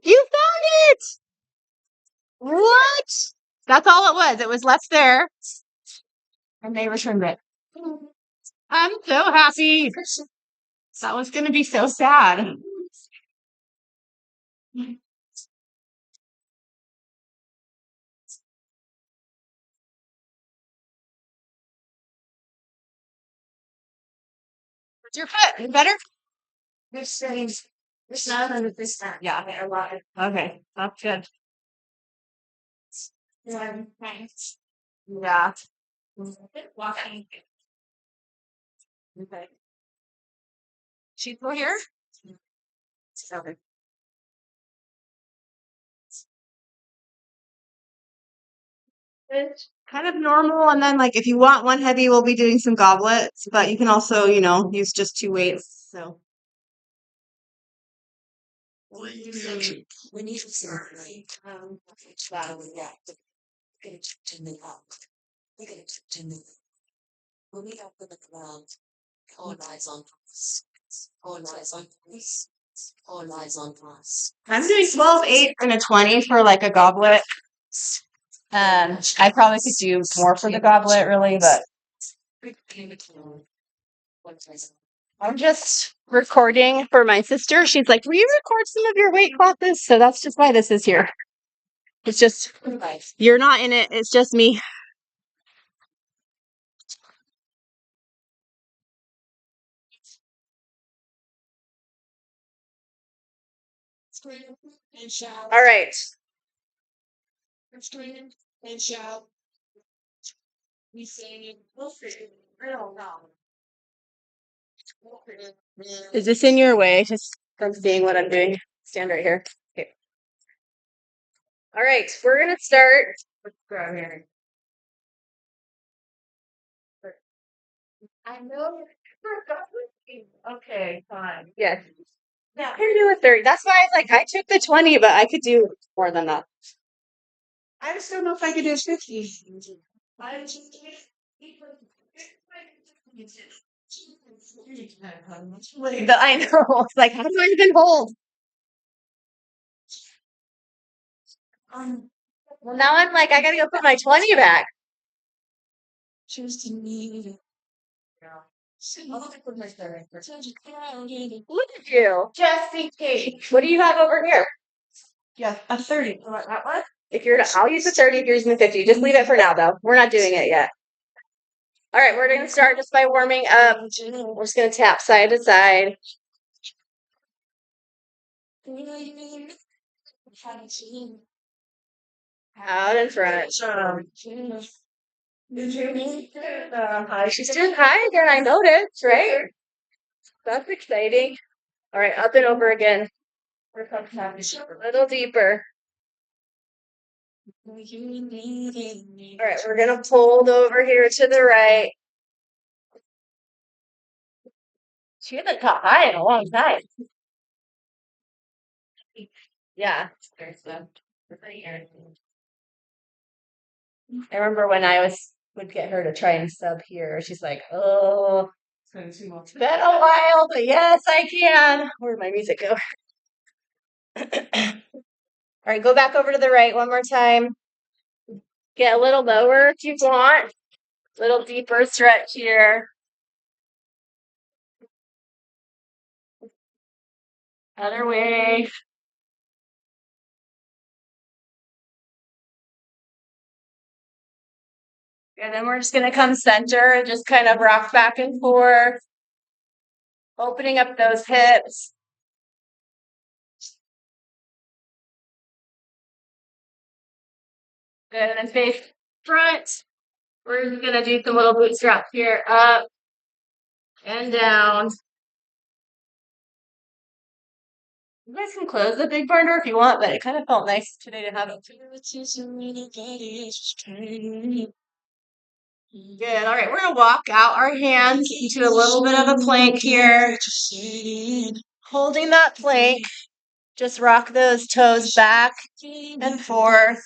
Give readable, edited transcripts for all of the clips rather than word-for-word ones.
You found it! What? That's all it was. It was left there, and they returned it. I'm so happy. That was going to be so sad. What's your foot? You better? Yeah, a lot. Okay, that's good. Yeah. Okay. She's still here? Okay. It's kind of normal. And then, like, if you want one heavy, we'll be doing some goblets, but you can also, use just two weights. So, I'm doing 12, 8, and a 20 for like a goblet. I probably could do more for the goblet, really, but I'm just recording for my sister. She's like, will you record some of your weight classes? So that's just why this is here. It's just, you're not in it. It's just me. All right. Is this in your way? Just from seeing what I'm doing. Stand right here. Okay. All right. We're going to start. Let's go here. I know. Okay, fine. Yes. Yeah, I can do a 30. That's why I took the 20, but I could do more than that. I just don't know if I could do 50. I know. It's like, how do I even hold? Well, now I'm like, I gotta go put my 20 back. Look at you. Just in case. What do you have over here? Yeah, a 30. That one? I'll use the 30 if you're using the 50. Just leave it for now, though. We're not doing it yet. All right, we're going to start just by warming up. We're just going to tap side to side. Out in front. She's doing high again, I noticed, right? That's exciting. All right, up and over again. A little deeper. All right, we're going to fold over here to the right. She hasn't caught high in a long time. Yeah. I remember when would get her to try and sub here. She's like, oh, it's been a while, but yes, I can. Where'd my music go? All right, go back over to the right one more time. Get a little lower if you want. A little deeper stretch here. Other way. And then we're just going to come center and just kind of rock back and forth. Opening up those hips. Good, and then face front. We're just going to do some little bootstraps here. Up and down. You guys can close the big burner if you want, but it kind of felt nice today to have it. Good. All right, we're going to walk out our hands into a little bit of a plank here. Holding that plank, just rock those toes back and forth.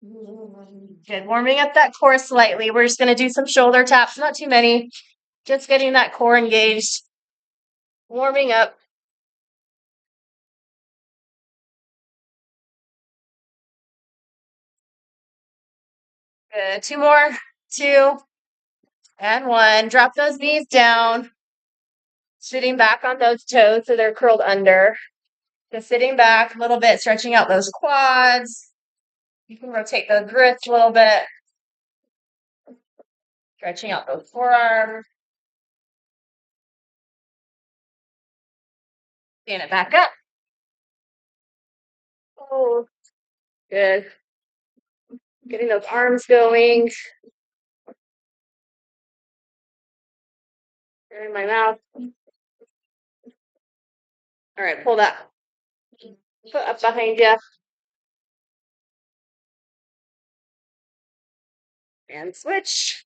Good. Warming up that core slightly. We're just going to do some shoulder taps, not too many. Just getting that core engaged. Warming up. Good. Two more. Two. And one. Drop those knees down. Sitting back on those toes so they're curled under. Just sitting back a little bit, stretching out those quads. You can rotate those wrists a little bit. Stretching out those forearms. Stand it back up. Oh, good. Getting those arms going. In my mouth. All right, pull that foot up behind you. And switch.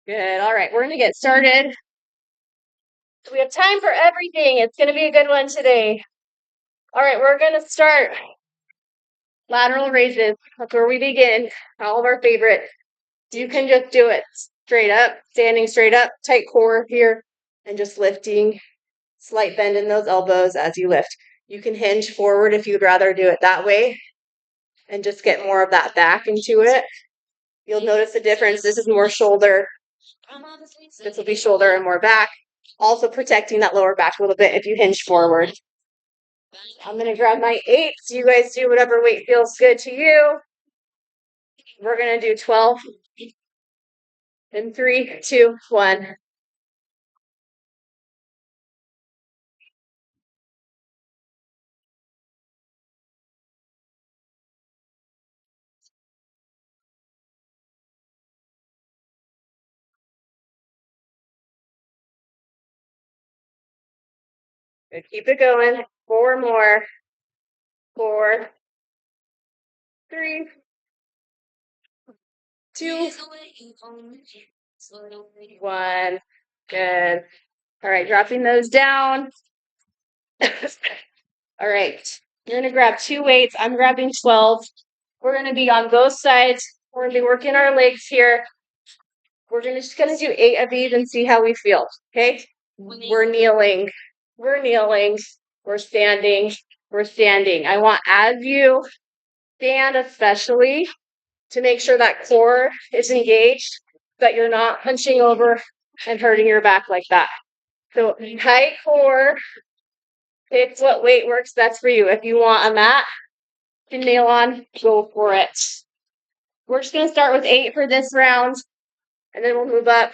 Good. All right, we're going to get started. We have time for everything. It's going to be a good one today. All right, we're going to start lateral raises. That's where we begin. All of our favorite. You can just do it straight up, standing straight up, tight core here, and just lifting. Slight bend in those elbows as you lift. You can hinge forward if you'd rather do it that way and just get more of that back into it. You'll notice the difference. This is more shoulder. This will be shoulder and more back. Also protecting that lower back a little bit if you hinge forward. I'm going to grab my 8s. You guys do whatever weight feels good to you. We're going to do 12 in 3, 2, 1. Good. Keep it going. 4 more. 4, 3, 2, 1. Good. All right, dropping those down. All right, you're going to grab 2 weights. I'm grabbing 12. We're going to be on both sides. We're going to be working our legs here. We're just going to do 8 of these and see how we feel, okay? We're kneeling. We're kneeling. We're standing. We're standing. I want, as you stand especially, to make sure that core is engaged, that you're not hunching over and hurting your back like that. So tight core. Pick what weight works best for you. If you want a mat to nail on, go for it. We're just going to start with 8 for this round, and then we'll move up.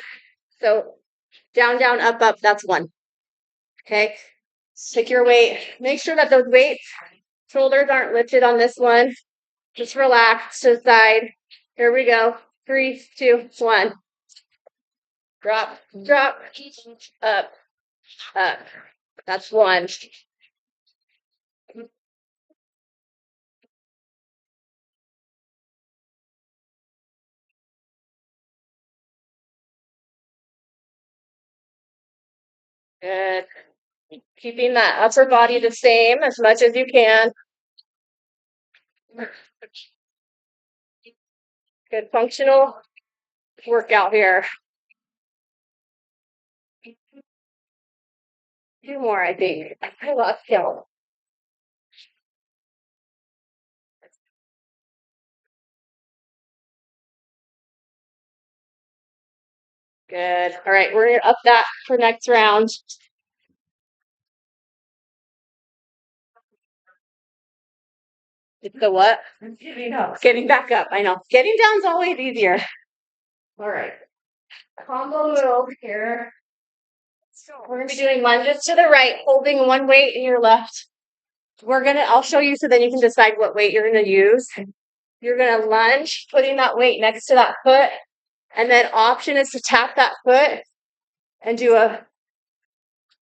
So down, down, up, up, that's 1. Okay? Pick your weight. Make sure that those weights, shoulders aren't lifted on this one. Just relax to the side. Here we go. 3, 2, 1. Drop, drop, up, up. That's 1. Good. Keeping that upper body the same as much as you can. Good functional workout here. 2 more, I think. I lost count. Good. All right, we're gonna up that for next round. It's the what? Getting back up. I know. Getting down is always easier. All right. Combo move here. We're gonna be doing lunges to the right, holding 1 weight in your left. I'll show you so then you can decide what weight you're gonna use. You're gonna lunge, putting that weight next to that foot, and then option is to tap that foot and do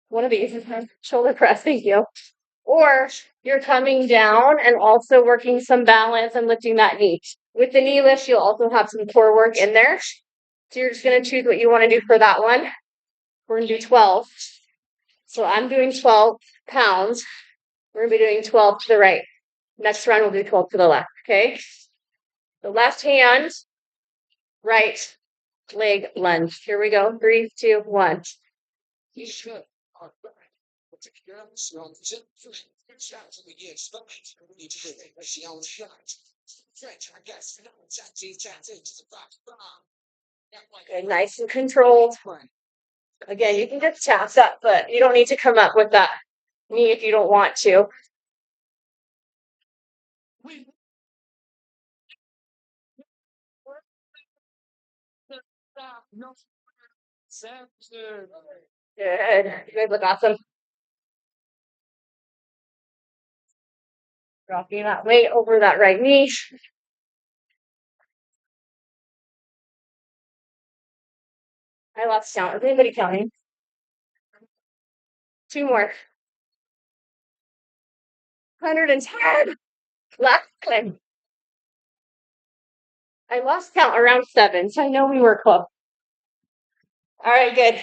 one of these shoulder press. Thank you. Or you're coming down and also working some balance and lifting that knee. With the knee lift, you'll also have some core work in there. So you're just going to choose what you want to do for that one. We're going to do 12. So I'm doing 12 pounds. We're going to be doing 12 to the right. Next round, we'll do 12 to the left, okay? The left hand, right leg lunge. Here we go. 3, 2, 1. Good, nice and controlled. Again, you can just tap that, but you don't need to come up with that knee if you don't want to. Good. You guys look awesome. Dropping that weight over that right knee. I lost count. Is anybody counting? 2 more. 110. Last time. I lost count around 7, so I know we were close. All right, good.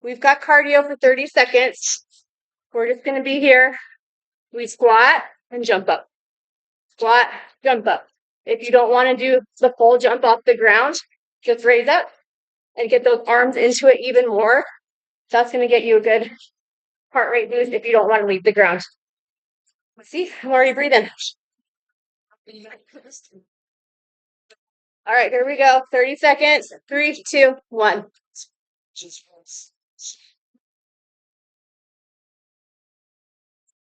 We've got cardio for 30 seconds. We're just going to be here. We squat and jump up. Squat, jump up. If you don't want to do the full jump off the ground, just raise up and get those arms into it even more. That's going to get you a good heart rate boost if you don't want to leave the ground. See, I'm already breathing. All right, here we go. 30 seconds. 3, 2, 1.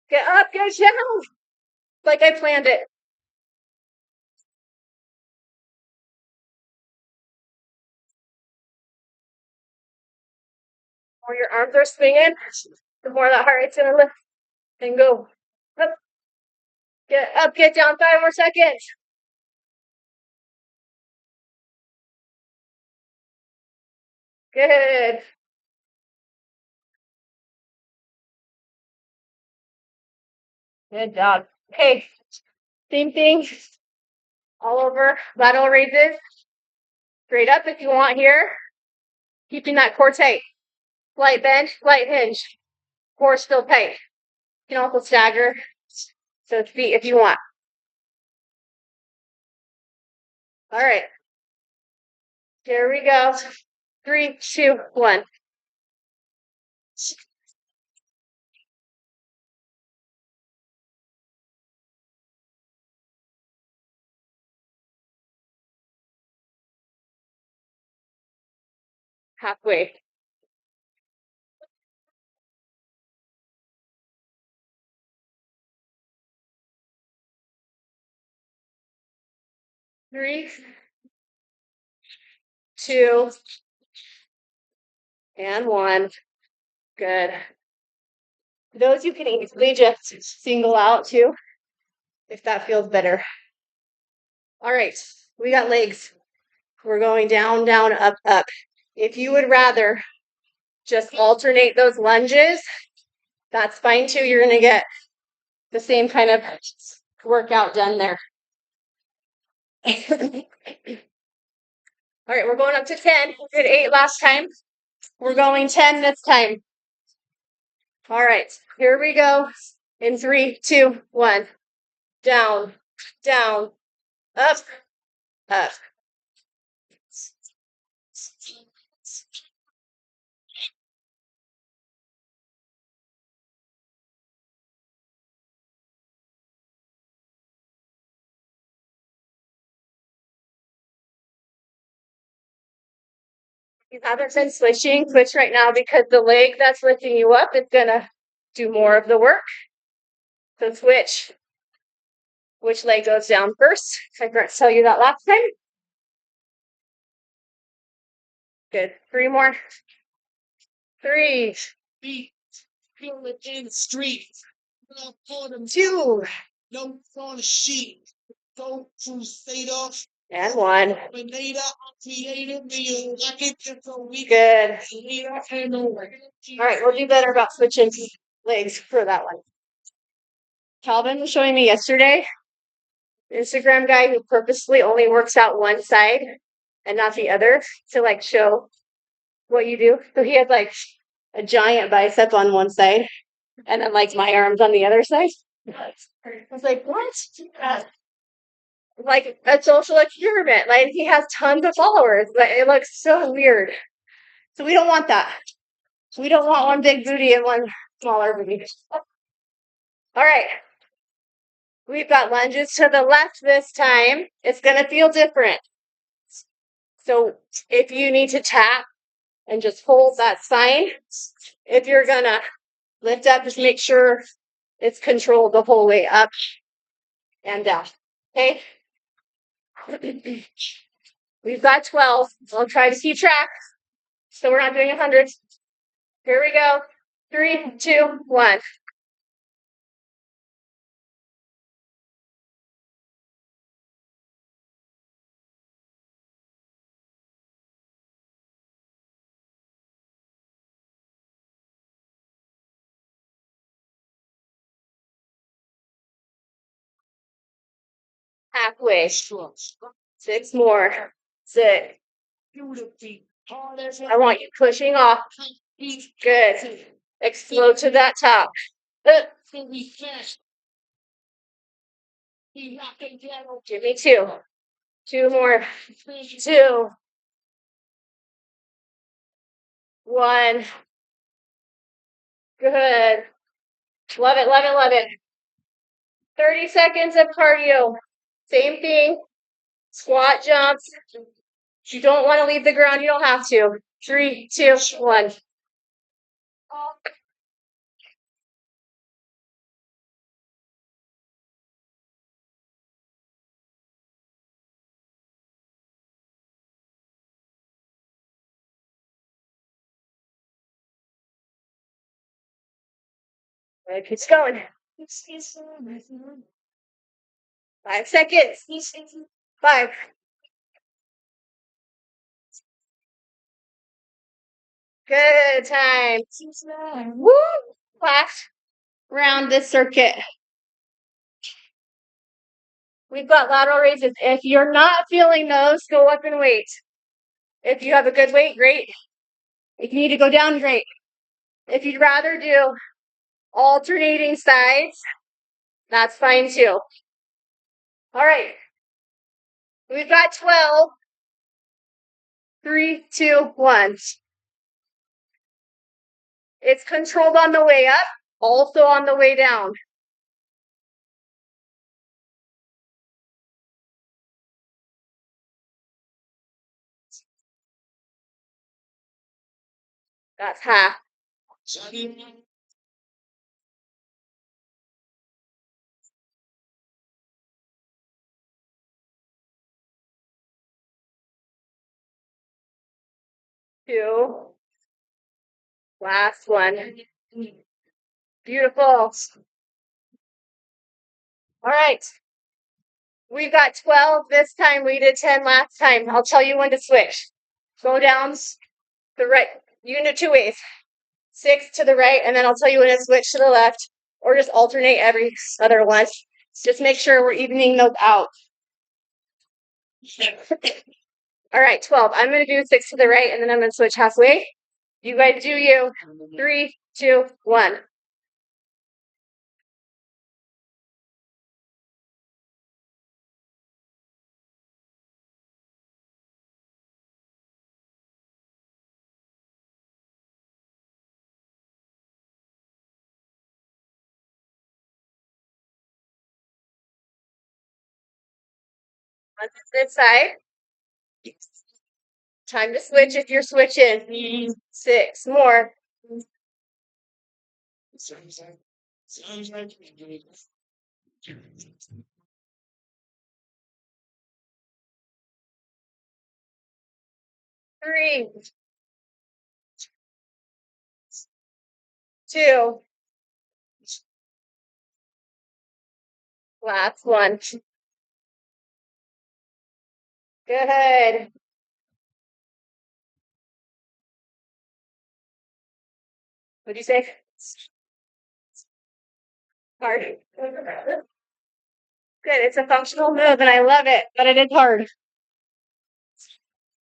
Get up, get down. Like I planned it. The more your arms are swinging, the more that heart rate's going to lift and go. Up, get down. 5 more seconds. Good. Good job. Okay. Same thing. All over. Lateral raises. Straight up if you want here. Keeping that core tight. Light bend, light hinge. Core still tight. You can also stagger. So feet if you want. All right. Here we go. 3, 2, 1. Halfway. Three, 2, and 1. Good. Those you can easily just single out too, if that feels better. All right, we got legs. We're going down, down, up, up. If you would rather just alternate those lunges, that's fine too. You're going to get the same kind of workout done there. All right, we're going up to 10. We did 8 last time. We're going 10 this time. All right, here we go. In 3, 2, 1. Down, down, up, up. You haven't been switching, switch right now because the leg that's lifting you up is gonna do more of the work. So switch. Which leg goes down first? I forgot to tell you that last time. Good. 3 more. 3. Feel it in the street. 2. No on the sheet. Go to state off. And 1. Good. All right, we'll do better about switching legs for that one. Calvin was showing me yesterday, Instagram guy who purposely only works out one side and not the other to like show what you do. So he has like a giant bicep on one side And then like my arms on the other side. I was like, what? Like a social experiment. Like he has tons of followers, but it looks so weird. So we don't want that. We don't want one big booty and one smaller booty. All right. We've got lunges to the left this time. It's going to feel different. So if you need to tap and just hold that sign, if you're going to lift up, just make sure it's controlled the whole way up and down. Okay? We've got 12. I'll try to keep track. So we're not doing 100. Here we go. 3, 2, 1. Halfway. 6 more. 6. I want you pushing off. Good. Explode to that top. Give me 2. 2 more. 2. 1. Good. Love it, love it, love it. 30 seconds of cardio. Same thing. Squat jumps. If you don't want to leave the ground, you don't have to. 3, 2, 1. It keeps going. 5 seconds. 5. Good time. Woo! Last round this circuit. We've got lateral raises. If you're not feeling those, go up and wait. If you have a good weight, great. If you need to go down, great. If you'd rather do alternating sides, that's fine too. All right. We've got 12. 3, 2, 1. It's controlled on the way up, also on the way down. That's half. 2. Last one. Beautiful. All right. We've got 12 this time. We did 10 last time. I'll tell you when to switch. Go down the right. You can do 2 ways. 6 to the right, and then I'll tell you when to switch to the left, or just alternate every other one. Just make sure we're evening those out. All right, 12. I'm going to do 6 to the right, and then I'm going to switch halfway. You guys do you. 3, 2, 1. On this side. Time to switch if you're switching. 6 more. 3, 2. Last one. Good. What'd you say? Hard. Good. It's a functional move and I love it, but it is hard.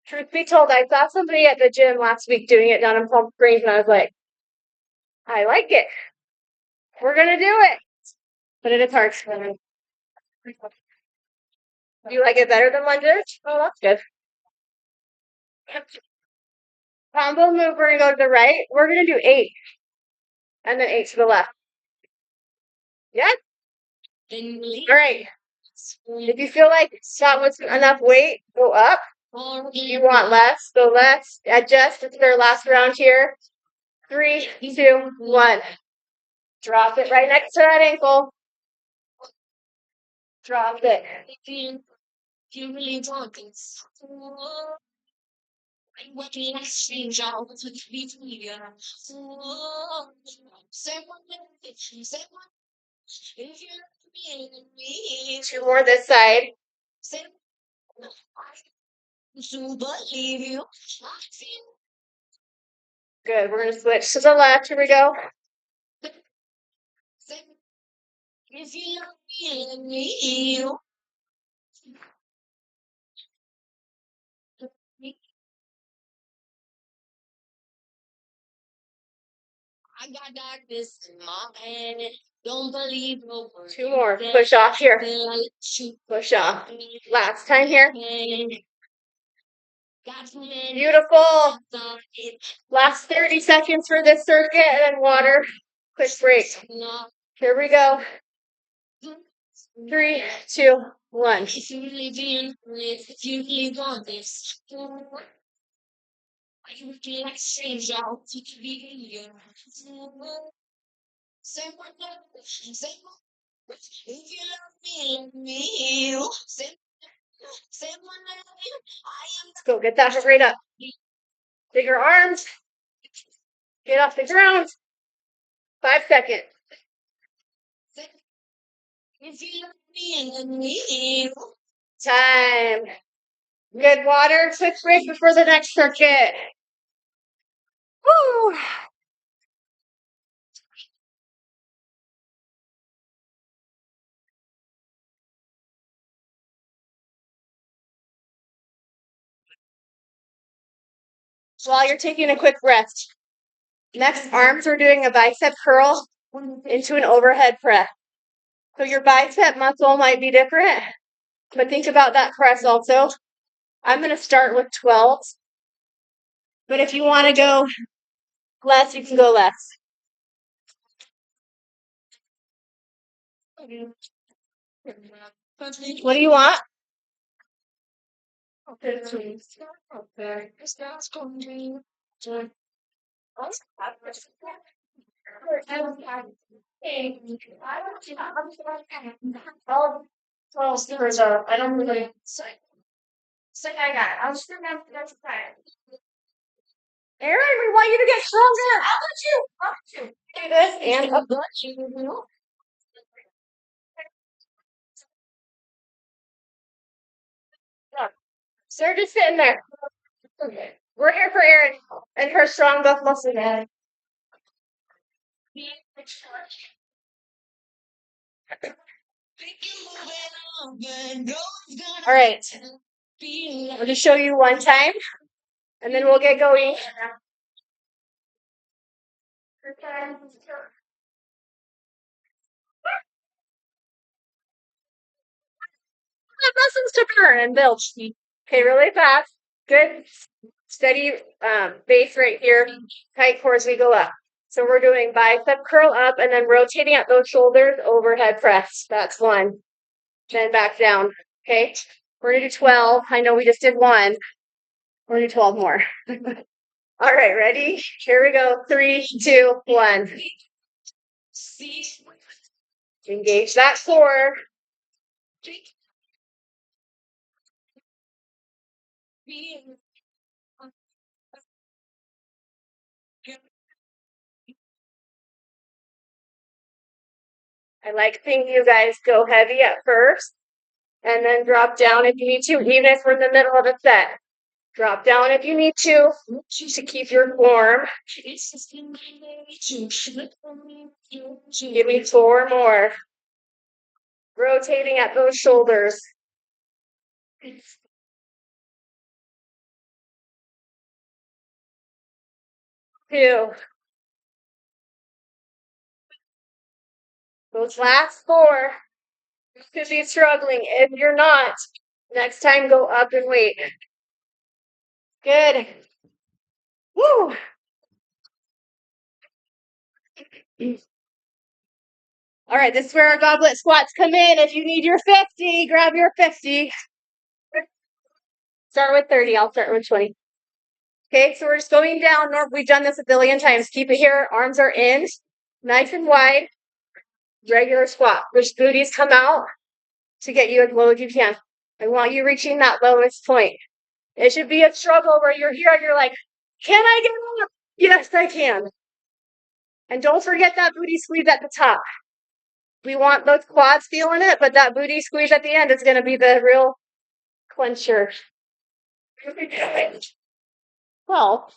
Truth be told, I saw somebody at the gym last week doing it down in Palm Springs and I was like, I like it. We're gonna do it. But it is hard. Do you like it better than lunges? Oh, that's good. Combo move, we're gonna go to the right. We're gonna do 8. And then 8 to the left. Yeah? All right. If you feel like that was enough weight, go up. If you want less, go less. Adjust. It's their last round here. 3, 2, 1. Drop it right next to that ankle. Drop it. You really want this. What can I change all with me? Two more this side. Good. We're gonna switch to the left. Here we go. I got darkness in my head. Don't believe no word. 2 more. Push off here. Push off. Last time here. Beautiful. Last 30 seconds for this circuit and then water. Quick break. Here we go. 3, 2, 1. If you really want this. You can exchange all to be if you love me, let's go get that straight up. Bigger arms. Get off the ground. 5 seconds. If you love me. Time. Good water. Quick break before the next circuit. Woo! While you're taking a quick rest. Next, arms, we're doing a bicep curl into an overhead press. So your bicep muscle might be different, but think about that press also. I'm going to start with 12, but if you want to go less, you can go less. What do you want? I don't really say I got it. I'll just remember that's fine. Aaron, we want you to get stronger. I'll let you. Do this and up. So they're just sitting there. We're here for Erin and her strong buff muscle man. All right. I'll just show you one time, and then we'll get going. Muscles to burn and build. Okay, really fast. Good. Steady base right here. Tight core as we go up. So we're doing bicep curl up and then rotating at those shoulders, overhead press. That's 1. Then back down. Okay. We're going to do 12. I know we just did 1. We're going to do 12 more. All right, ready? Here we go. 3, 2, 1. Engage that core. I like seeing you guys go heavy at first and then drop down if you need to, even if we're in the middle of a set. Drop down if you need to keep your form. Give me 4 more. Rotating at those shoulders. 2. Those last four, you could be struggling. If you're not, next time go up and wait. Good. Woo! All right, this is where our goblet squats come in. If you need your 50, grab your 50. Start with 30. I'll start with 20. Okay, so we're just going down. We've done this a billion times. Keep it here. Arms are in, nice and wide. Regular squat. Which booties come out to get you as low as you can. I want you reaching that lowest point. It should be a struggle where you're here and you're like, can I get up? Yes, I can. And don't forget that booty squeeze at the top. We want those quads feeling it, but that booty squeeze at the end is going to be the real clencher. Well,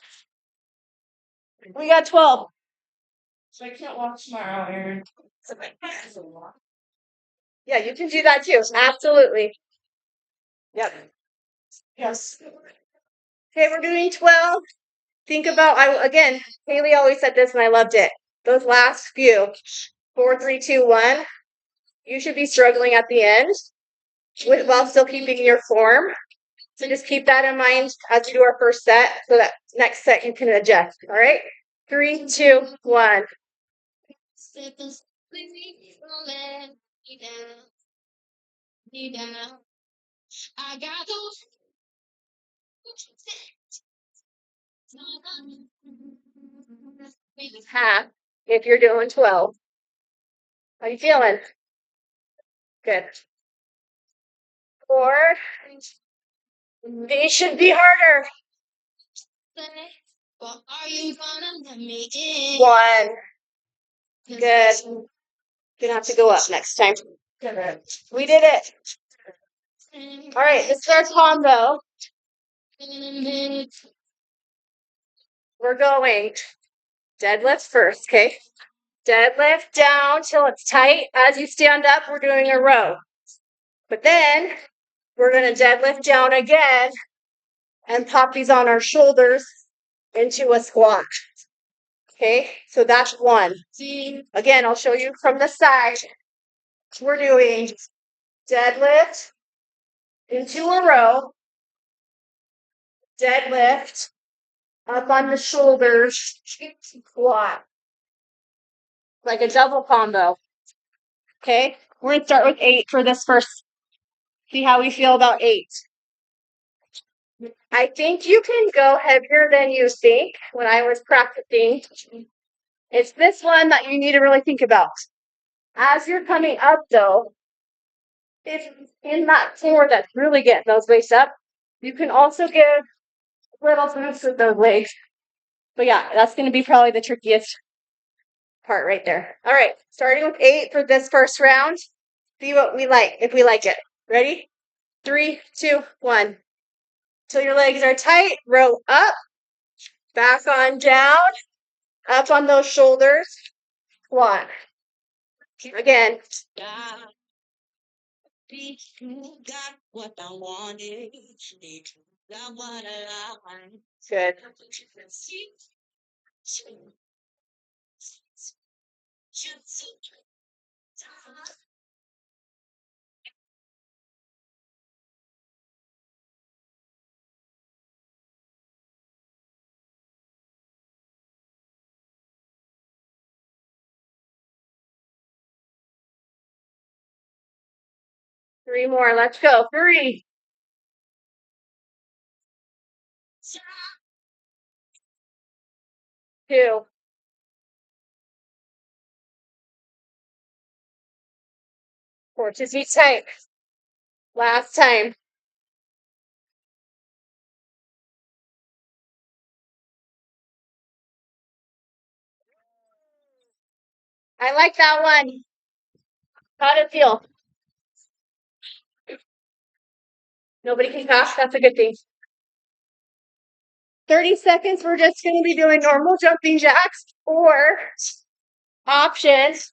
we got 12. So I can't walk tomorrow, Erin. Yeah, you can do that too. Absolutely. Yep. Yes. Okay, we're doing 12. Think about, again, Haley always said this and I loved it. Those last few, 4, 3, 2, 1, you should be struggling at the end while still keeping your form. So just keep that in mind as we do our first set so that next set you can adjust. All right? 3, 2, 1. Half if you're doing 12. How you feeling? Good. 4. These should be harder. 1. Good. Gonna have to go up next time. We did it. All right, this is our combo. We're going deadlift first, okay? Deadlift down till it's tight. As you stand up, we're doing a row. But then we're going to deadlift down again and pop these on our shoulders into a squat. Okay, so that's 1. Again, I'll show you from the side. We're doing deadlift into a row, deadlift up on the shoulders, squat. Like a double combo. Okay, we're going to start with 8 for this first. See how we feel about 8. I think you can go heavier than you think when I was practicing. It's this one that you need to really think about. As you're coming up, though, if in that 4 that's really getting those weights up, you can also give little boosts with those legs. But yeah, that's going to be probably the trickiest part right there. All right, starting with 8 for this first round. See what we like, if we like it. Ready? 3, 2, 1. Till your legs are tight, row up, back on down, up on those shoulders, squat. Again. Good. 3 more. Let's go. 3. 2. 4. Just be tight. Last time. I like that one. How did it feel? Nobody can pass. That's a good thing. 30 seconds. We're just going to be doing normal jumping jacks or options.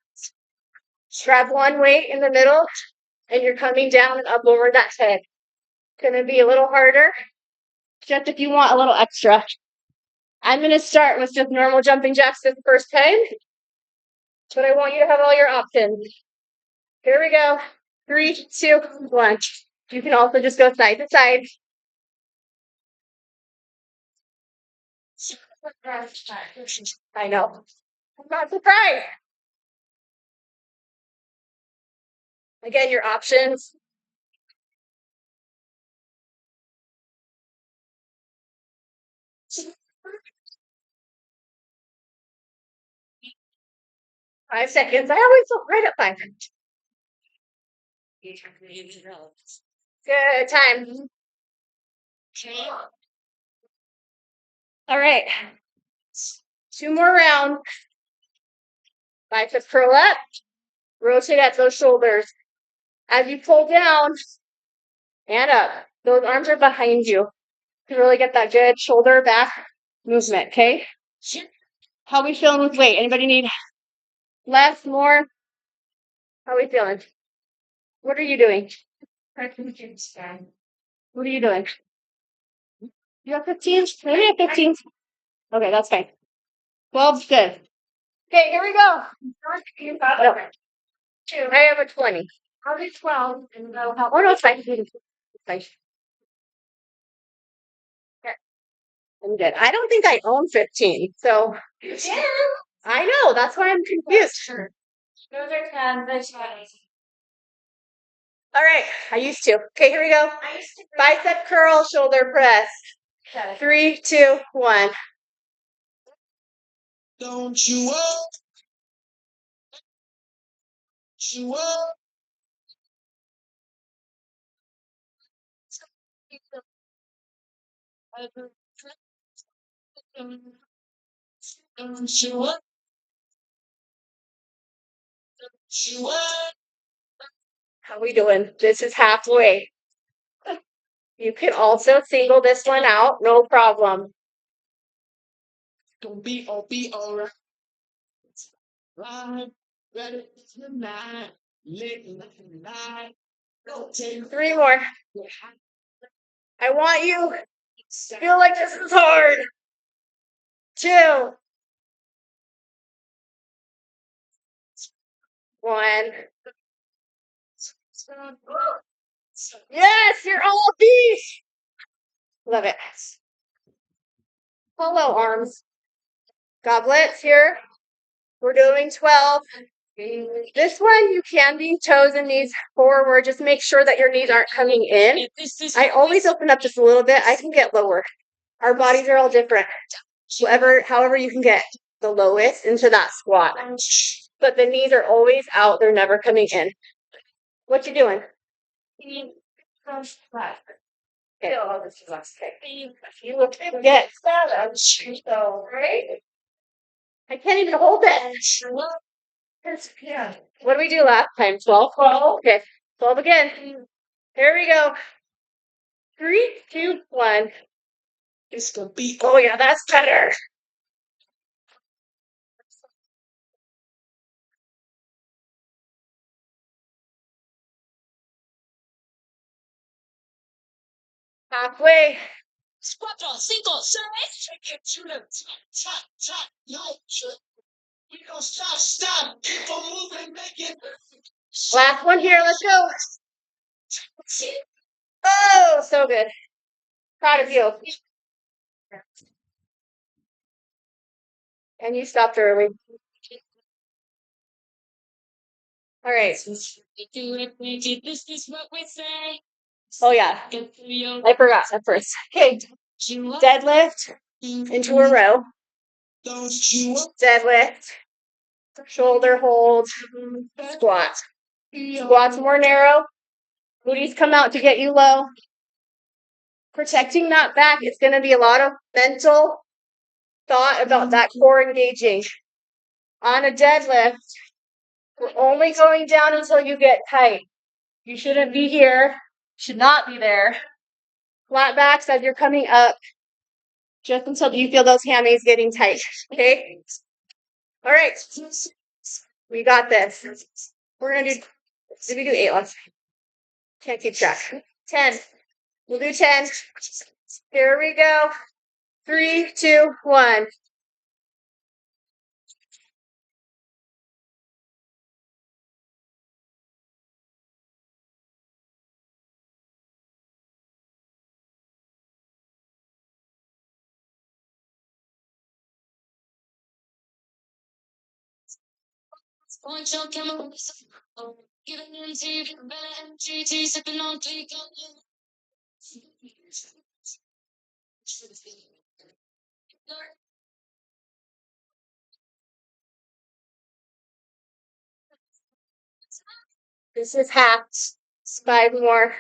Grab one weight in the middle and you're coming down and up over that head. Going to be a little harder. Just if you want a little extra. I'm going to start with just normal jumping jacks this first time. but I want you to have all your options. Here we go. 3, 2, 1. You can also just go side to side. I know. I'm not surprised. Again, your options. Five seconds. I always look right at 5. Good time. All right. 2 more rounds. Bicep curl up. Rotate at those shoulders. As you pull down and up, those arms are behind you to really get that good shoulder back movement, okay? How we feeling with weight? Anybody need less, more? How we feeling? What are you doing? What are you doing? You have 15? Maybe have 15. Okay, that's fine. 12's good. Okay, here we go. No. I have a 20. I'll do 12 and that'll help. Oh, no, it's fine. It's fine. Okay, I'm good. I don't think I own 15, so. Yeah. I know, that's why I'm confused. Sure. Those are 10, those are 20. All right, I used to. Okay, here we go. Bicep curl, shoulder press. 3, 2, 1. Don't you up? You up? Don't you up? You up? How we doing? This is halfway. You can also single this one out, no problem. Don't be all right. Right, ready tonight, late night. 3 more. I want you to feel like this is hard. 2, 1. Yes, you're all beast. Love it. Polo arms. Goblets here. We're doing 12. This one, you can be toes and knees forward. Just make sure that your knees aren't coming in. I always open up just a little bit. I can get lower. Our bodies are all different. However you can get the lowest into that squat. But the knees are always out. They're never coming in. What you doing? Okay. You look get so right. I can't even hold it. What did we do last time? 12? 12? Okay. 12 again. Here we go. 3, 2, 1. It's the beat. Oh yeah, that's better. Halfway. Squadron, single, service. We don't stop. Keep on moving, make it. Last one here. Let's go. Oh, so good. Proud of you. And you stopped early. All right. Oh yeah. I forgot at first. Okay. Deadlift into a row. Deadlift. Shoulder hold. Squat. Squats more narrow. Booties come out to get you low. Protecting that back is going to be a lot of mental thought about that core engaging. On a deadlift, we're only going down until you get tight. You shouldn't be here. Should not be there. Flat backs as you're coming up, just until you feel those hammies getting tight. Okay? All right. We got this. We're going to do, did we do 8 last time? Can't keep track. 10. We'll do 10. Here we go. 3, 2, 1. This is half. 5 more.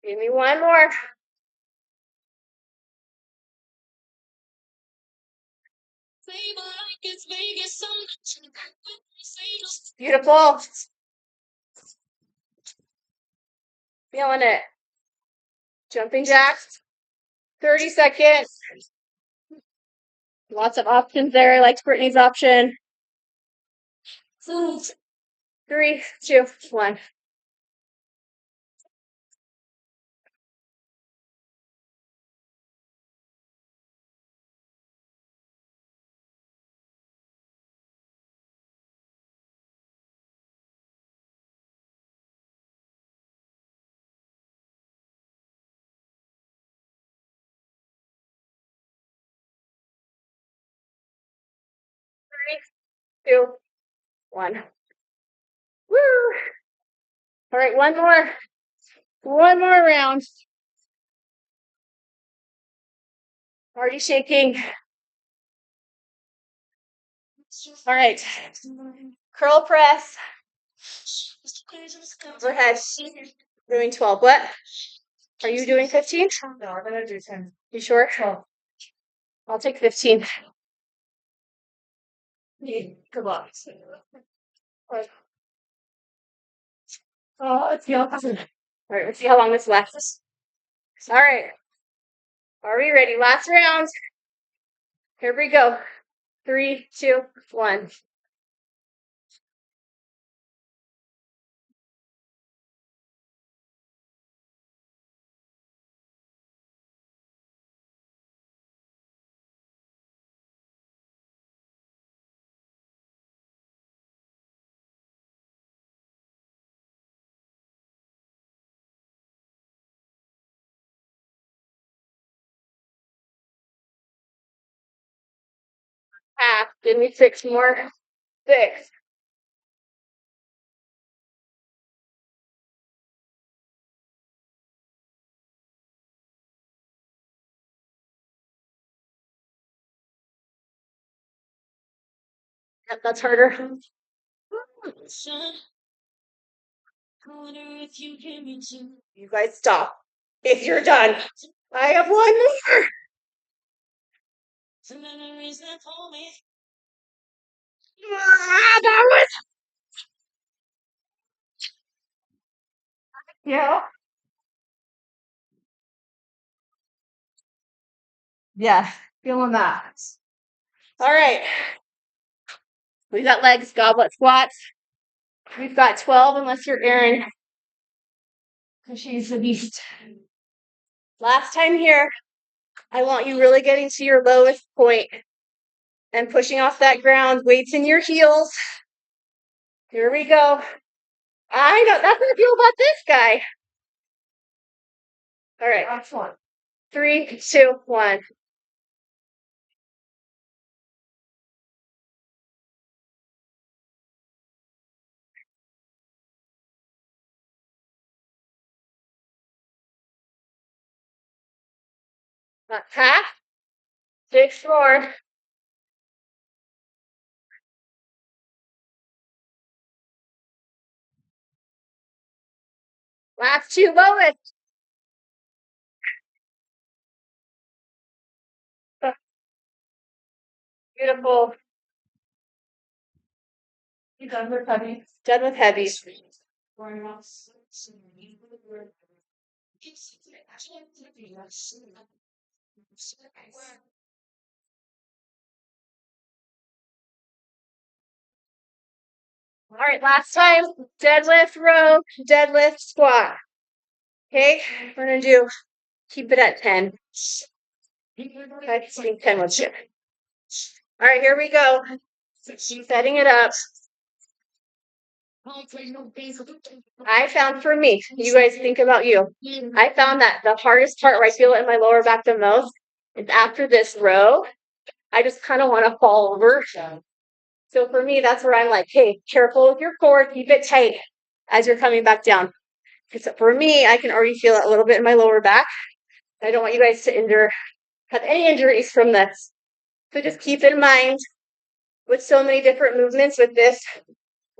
Give me one more. Beautiful. Feeling it. Jumping jacks. 30 seconds. Lots of options there. I liked Brittany's option. 3, 2, 1. Three, two, 1. Woo! All right, one more. One more round. Already shaking. All right. Curl press. Overhead. Doing 12. What? Are you doing 15? No, I'm gonna do 10. You sure? 12. I'll take 15. Good luck. Oh, it's feeling awesome. All right, let's see how long this lasts. All right. Are we ready? Last round. Here we go. 3, 2, 1. Half. Give me 6 more. 6. Yep, that's harder. You guys stop. If you're done. I have one more. That was. Yeah. Yeah. Feeling that. All right. We got legs, goblet squats. We've got 12 unless you're Erin, because she's the beast. Last time here, I want you really getting to your lowest point and pushing off that ground, weights in your heels. Here we go. I know, that's what I feel about this guy. All right. Last one. 3, 2, 1. That's half. 6 more. Last 2 lowest. Beautiful. You done with heavy? Done with heavy. All right, last time, deadlift row, deadlift squat. Okay, we're gonna do, keep it at 10. Okay, speed 10 was good. All right, here we go. Setting it up. I found for me, you guys think about you. I found that the hardest part where I feel it in my lower back the most is after this row. I just kind of want to fall over. So for me, that's where I'm like, hey, careful with your core, keep it tight as you're coming back down. Because for me, I can already feel it a little bit in my lower back. I don't want you guys to have any injuries from this. So just keep in mind with so many different movements with this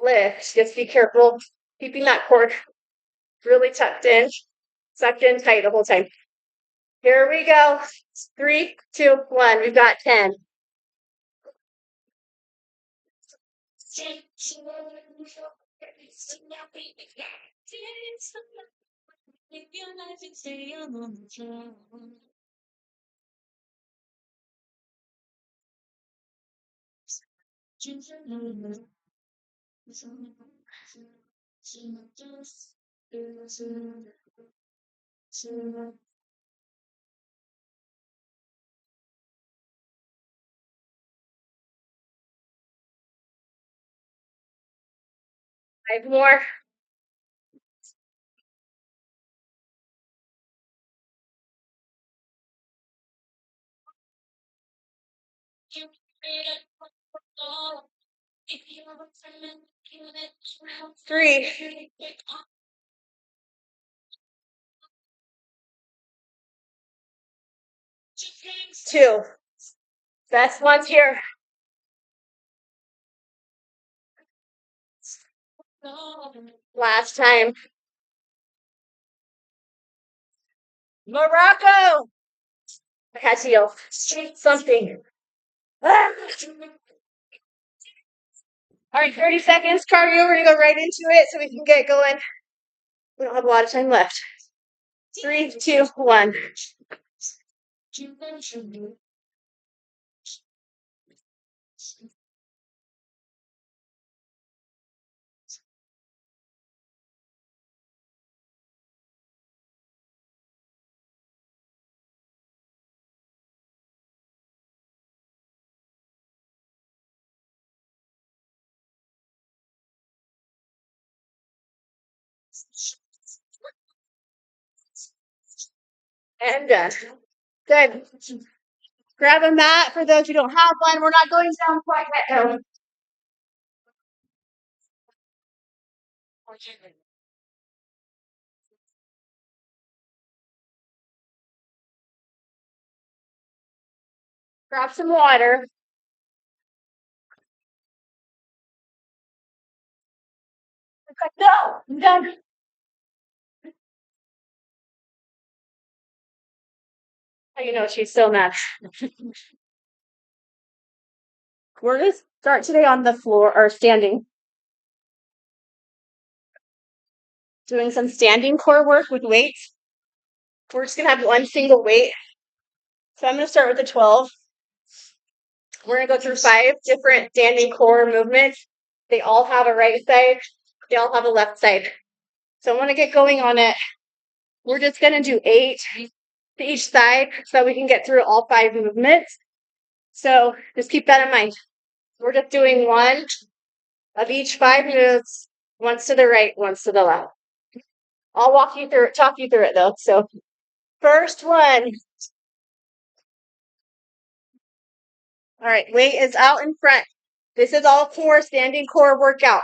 lift, just be careful keeping that core really tucked in, sucked in tight the whole time. Here we go. 3, 2, 1. We've got 10. Five more. Three. Two. Best ones here. Last time. Morocco. I had to yell something. Ah. All right, 30 seconds cardio. We're going to go right into it so we can get going. We don't have a lot of time left. 3, 2, 1. And done. Good. Grab a mat for those who don't have one. We're not going down quite yet, though. Grab some water. No, I'm done. Oh, you know, she's so mad. We're going to start today on the floor or standing. Doing some standing core work with weights. We're just going to have one single weight. So I'm going to start with the 12. We're going to go through 5 different standing core movements. They all have a right side. They all have a left side. So I want to get going on it. We're just going to do 8 to each side so we can get through all 5 movements. So just keep that in mind. We're just doing 1 of each 5 moves, once to the right, once to the left. I'll talk you through it though. So first one. All right, weight is out in front. This is all core, standing core workout.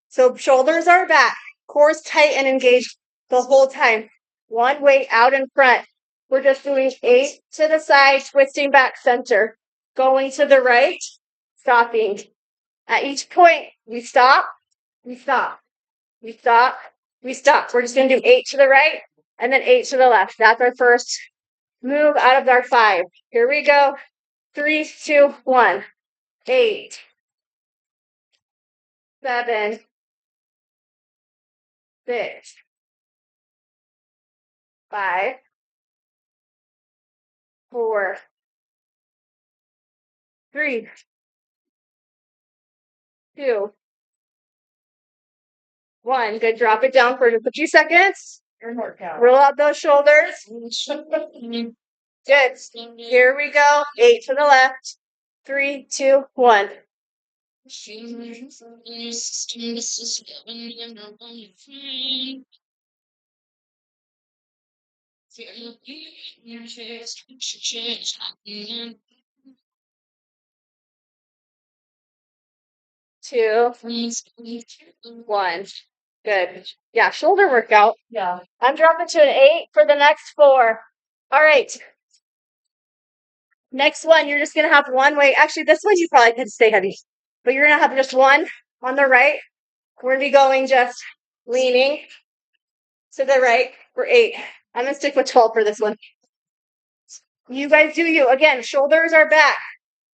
So shoulders are back, core's tight and engaged the whole time. One weight out in front. We're just doing 8 to the side, twisting back center. Going to the right, stopping. At each point, we stop, we stop, we stop, we stop. We're just going to do 8 to the right and then 8 to the left. That's our first move out of our 5. Here we go. 3, 2, 1. 8, 7, 6, 5, 4, 3, 2, 1. Good. Drop it down for just a few seconds. Roll out those shoulders. Good. Here we go. 8 to the left. 3, 2, 1. 2, 1. Good. Yeah, shoulder workout. Yeah. I'm dropping to an 8 for the next 4. All right. Next one, you're just going to have one weight. Actually, this one you probably could stay heavy, but you're going to have just one on the right. We're going to be going just leaning to the right for 8. I'm going to stick with 12 for this one. You guys do you. Again, shoulders are back.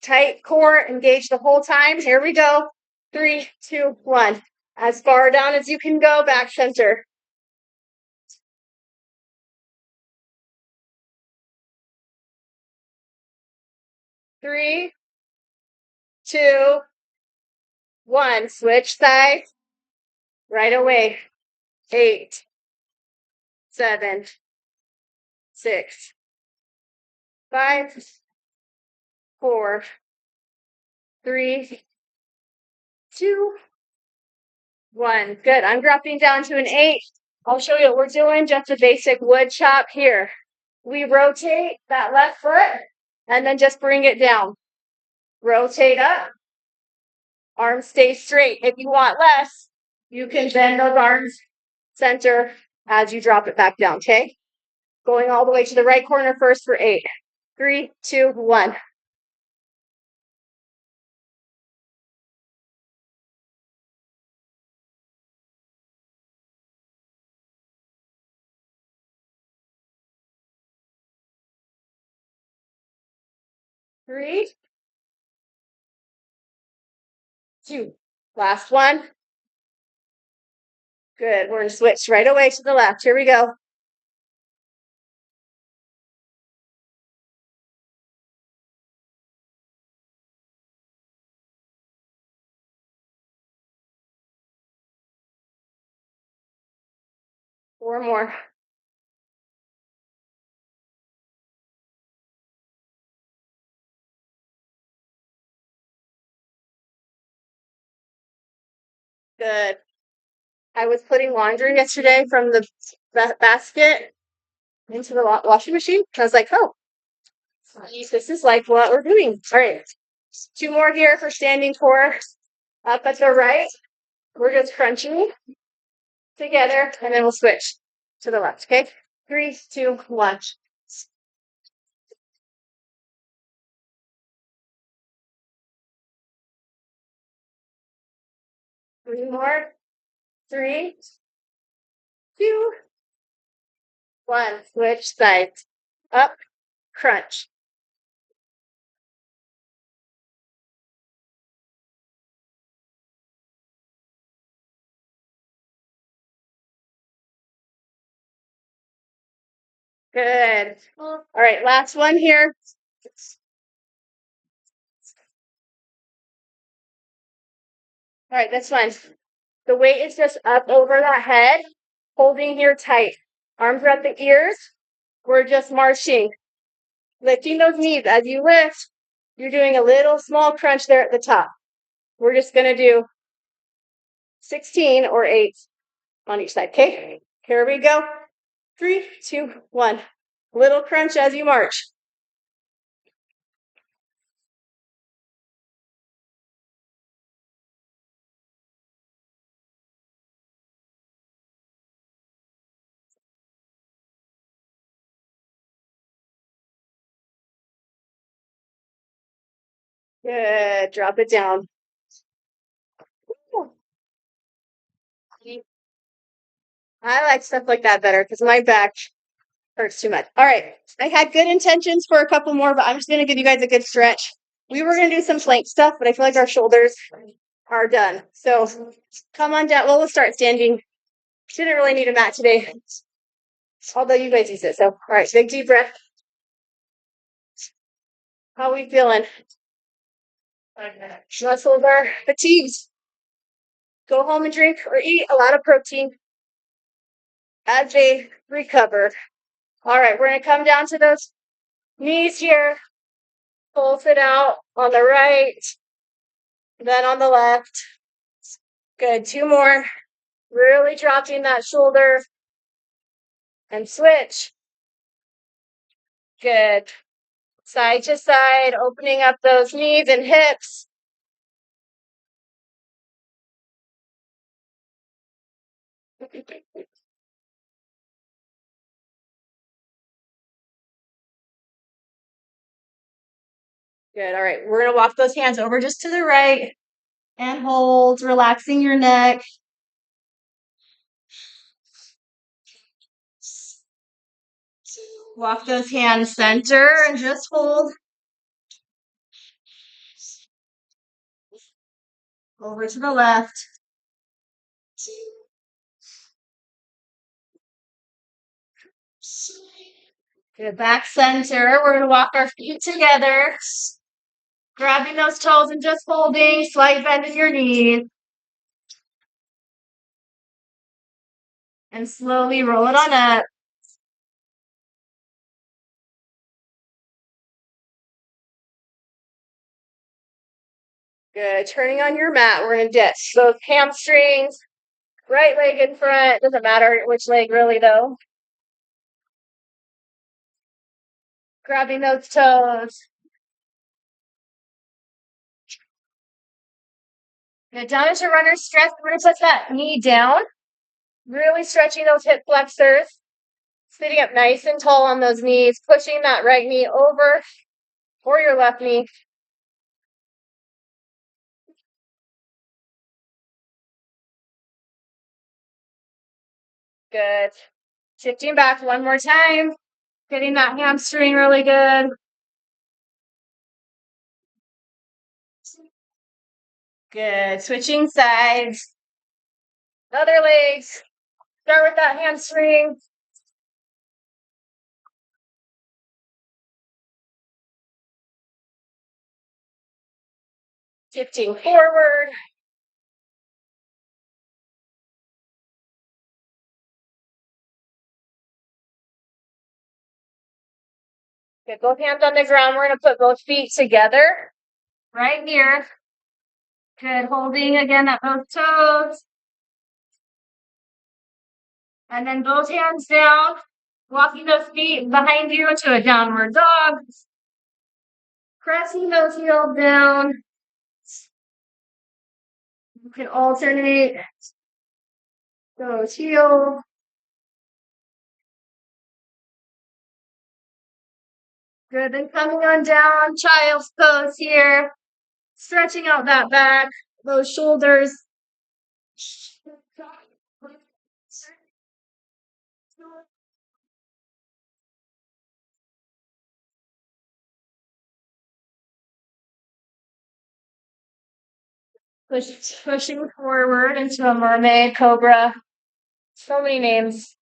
Tight core, engage the whole time. Here we go. 3, 2, 1. As far down as you can go, back center. 3, 2, 1. Switch sides. Right away. 8, 7, 6, 5, 4, 3, 2, 1. Good. I'm dropping down to an 8. I'll show you what we're doing. Just a basic wood chop here. We rotate that left foot and then just bring it down. Rotate up. Arms stay straight. If you want less, you can bend those arms center as you drop it back down, okay? Going all the way to the right corner first for 8. 3, 2, 1. Three, 2. Last one. Good. We're going to switch right away to the left. Here we go. Four more. Good. I was putting laundry yesterday from the basket into the washing machine. I was like, oh, this is like what we're doing. All right. 2 more here for standing core. Up at the right. We're just crunching together, and then we'll switch to the left, okay? 3, 2, 1. 3 more. 3, 2, 1. Switch sides. Up, crunch. Good. All right, last one here. All right, that's fine. The weight is just up over that head, holding here tight. Arms are at the ears. We're just marching, lifting those knees. As you lift, you're doing a little small crunch there at the top. We're just going to do 16 or 8 on each side. Okay, here we go. 3, 2, 1. Little crunch as you march. Good. Drop it down. I like stuff like that better because my back hurts too much. All right. I had good intentions for a couple more, but I'm just going to give you guys a good stretch. We were going to do some plank stuff, but I feel like our shoulders are done. So come on down. Well, we'll start standing. Didn't really need a mat today, although you guys use it. So, all right, big deep breath. How are we feeling? Muscles are fatigued. Go home and drink or eat a lot of protein as they recover. All right, we're going to come down to those Knees here. Pulse it out on the right, then on the left. Good. 2 more. Really dropping that shoulder and switch. Good. Side to side, opening up those knees and hips. Good. All right. We're going to walk those hands over just to the right and hold, relaxing your neck. Walk those hands center and just hold. Over to the left. Good. Back center. We're going to walk our feet together. Grabbing those toes and just holding. Slight bend in your knees. And slowly roll it on up. Good. Turning on your mat, we're going to ditch those hamstrings. Right leg in front. Doesn't matter which leg really though. Grabbing those toes. Good. Down into runner stretch. We're going to put that knee down. Really stretching those hip flexors. Sitting up nice and tall on those knees. Pushing that right knee over or your left knee. Good. Shifting back one more time. Getting that hamstring really good. Good. Switching sides. Other legs. Start with that hamstring. Shifting forward. Get both hands on the ground. We're going to put both feet together right here. Good. Holding again at both toes. And then both hands down. Walking those feet behind you into a downward dog. Pressing those heels down. You can alternate those heels. Good. Then coming on down, child's pose here. Stretching out that back, those shoulders. Pushing forward into a mermaid, cobra. So many names.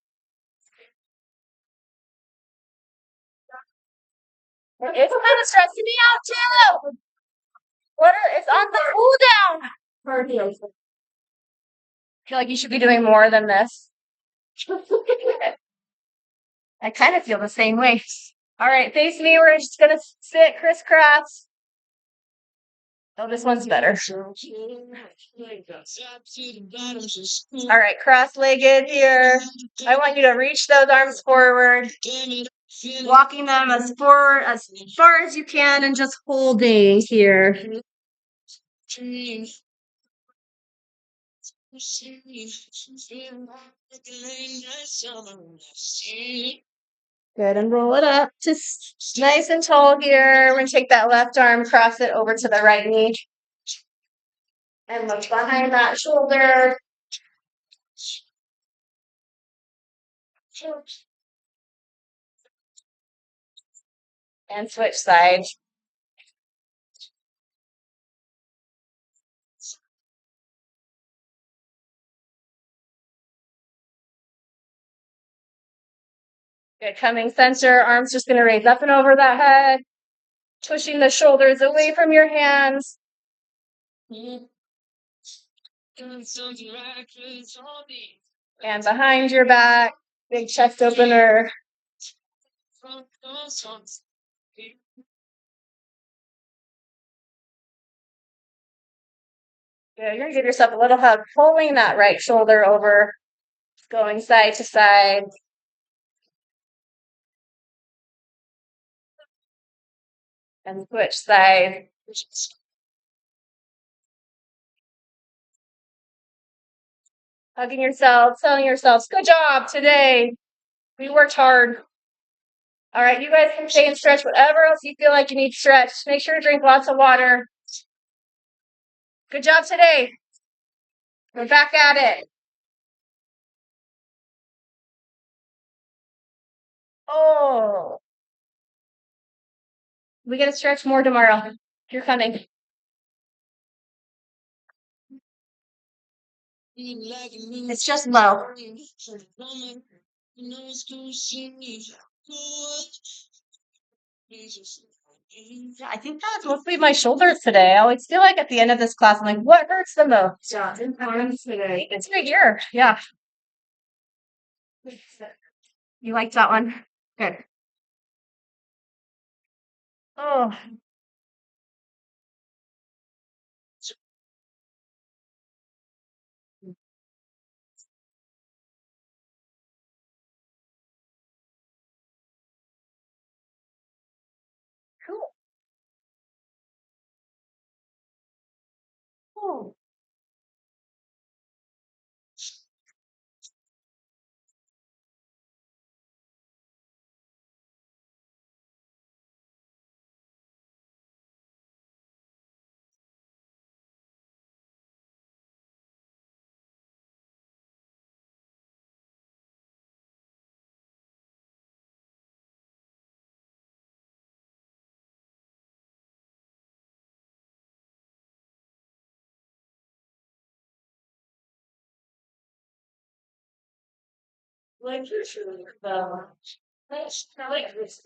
It's kind of stressing me out too. It's on the cool down. I feel like you should be doing more than this. I kind of feel the same way. All right, face me. We're just gonna sit crisscross. Oh, this one's better. All right, cross-legged here. I want you to reach those arms forward. Walking them as far as you can and just holding here. Good, and roll it up. Just nice and tall here. We're going to take that left arm, cross it over to the right knee. And look behind that shoulder. And switch sides. Good, coming center. Arms just going to raise up and over that head. Pushing the shoulders away from your hands. And behind your back. Big chest opener. Good. You're gonna give yourself a little hug, pulling that right shoulder over, going side to side, and switch sides. Hugging yourself, telling yourselves, good job today. We worked hard. All right, you guys can stay and stretch whatever else you feel like you need to stretch. Make sure to drink lots of water. Good job today. We're back at it. Oh, we gotta stretch more tomorrow. You're coming. It's just low. Yeah, I think that's mostly my shoulders today. I always feel like at the end of this class, I'm like, what hurts the most? Yeah, arms today. It's right here. Yeah. You liked that one? Good. Oh, cool. Cool. Like you're sure like this.